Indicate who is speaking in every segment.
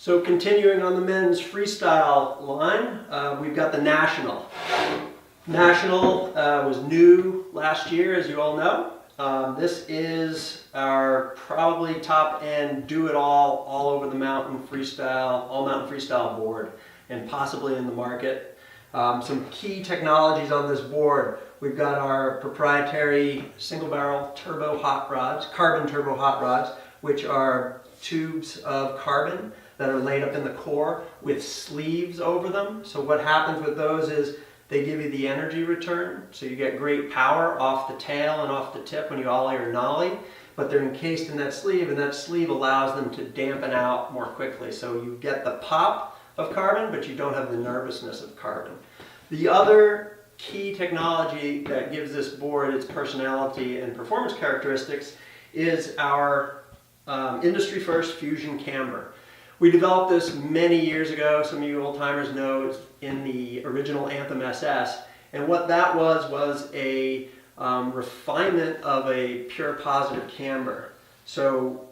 Speaker 1: So continuing on the men's freestyle line, we've got the National. National was new last year, as you all know. This is our probably top end do-it-all, over the mountain freestyle, all mountain freestyle board, and possibly in the market. Some key technologies on this board. We've got our proprietary single barrel turbo hot rods, carbon turbo hot rods, which are tubes of carbon that are laid up in the core with sleeves over them. So what happens with those is they give you the energy return, so you get great power off the tail and off the tip when you ollie or nollie, but they're encased in that sleeve, and that sleeve allows them to dampen out more quickly. So you get the pop of carbon, but you don't have the nervousness of carbon. The other key technology that gives this board its personality and performance characteristics is our industry first fusion camber. We developed this many years ago. Some of you old timers know it's in the original Anthem SS, and what that was a refinement of a pure positive camber. So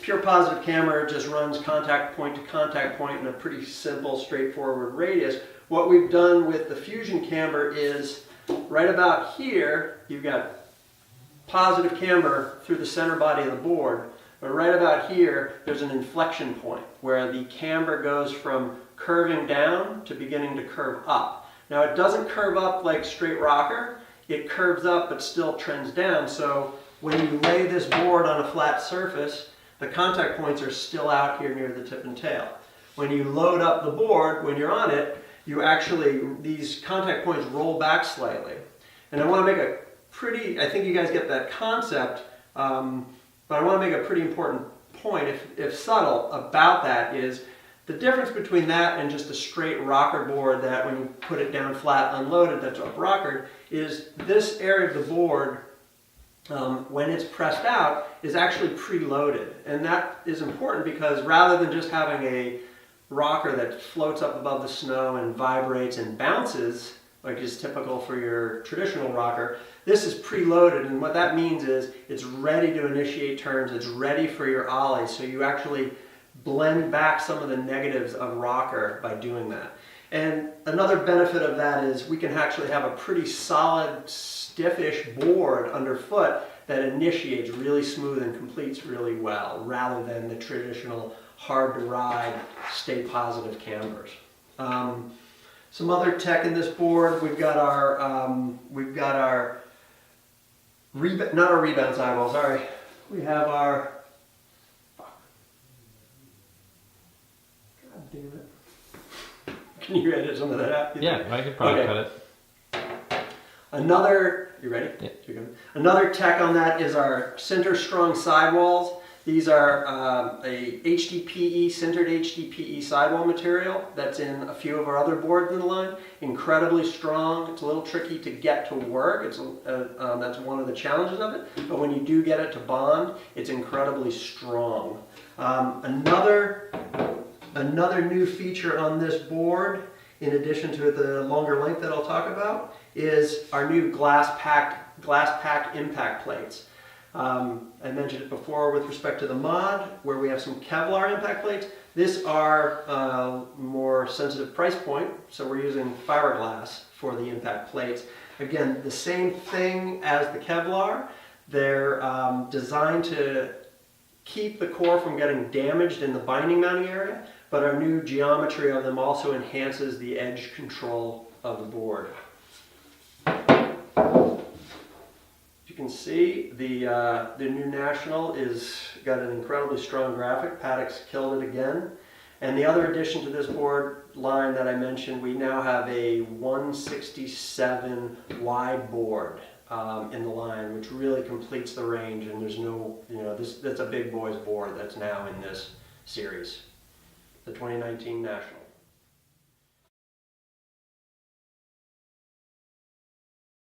Speaker 1: pure positive camber just runs contact point to contact point in a pretty simple, straightforward radius. What we've done with the fusion camber is right about here, you've got positive camber through the center body of the board. But right about here, there's an inflection point where the camber goes from curving down to beginning to curve up. Now it doesn't curve up like straight rocker, it curves up but still trends down. So when you lay this board on a flat surface, the contact points are still out here near the tip and tail. When you load up the board, when you're on it, you actually, these contact points roll back slightly. And I want to make a pretty, I think you guys get that concept, but I want to make a pretty important point, if subtle, about that is the difference between that and just a straight rocker board that when you put it down flat unloaded that's up rockered, is this area of the board, when it's pressed out, is actually preloaded. And that is important because rather than just having a rocker that floats up above the snow and vibrates and bounces, like is typical for your traditional rocker, this is preloaded, and what that means is it's ready to initiate turns, it's ready for your ollies, so you actually blend back some of the negatives of rocker by doing that. And another benefit of that is we can actually have a pretty solid, stiffish board underfoot that initiates really smooth and completes really well, rather than the traditional hard to ride, stay positive cambers. Some other tech in this board, we've got our not our rebound sidewall, sorry. We have our, God damn it. Can you edit some of that out?
Speaker 2: Yeah, I could probably cut it.
Speaker 1: Another, you ready?
Speaker 2: Yeah.
Speaker 1: Another tech on that is our center strong sidewalls. These are a HDPE, centered HDPE sidewall material that's in a few of our other boards in the line. Incredibly strong. It's a little tricky to get to work. That's one of the challenges of it. But when you do get it to bond, it's incredibly strong. Another new feature on this board, in addition to the longer length that I'll talk about, is our new glass pack impact plates. I mentioned it before with respect to the mod, where we have some Kevlar impact plates. This are more sensitive price point, so we're using fiberglass for the impact plates. Again, the same thing as the Kevlar. They're designed to keep the core from getting damaged in the binding mounting area, but our new geometry of them also enhances the edge control of the board. You can see the new National is got an incredibly strong graphic. Paddock's killed it again. And the other addition to this board line that I mentioned, we now have a 167 wide board in the line, which really completes the range. And there's no, that's a big boys board that's now in this series, the 2019 National.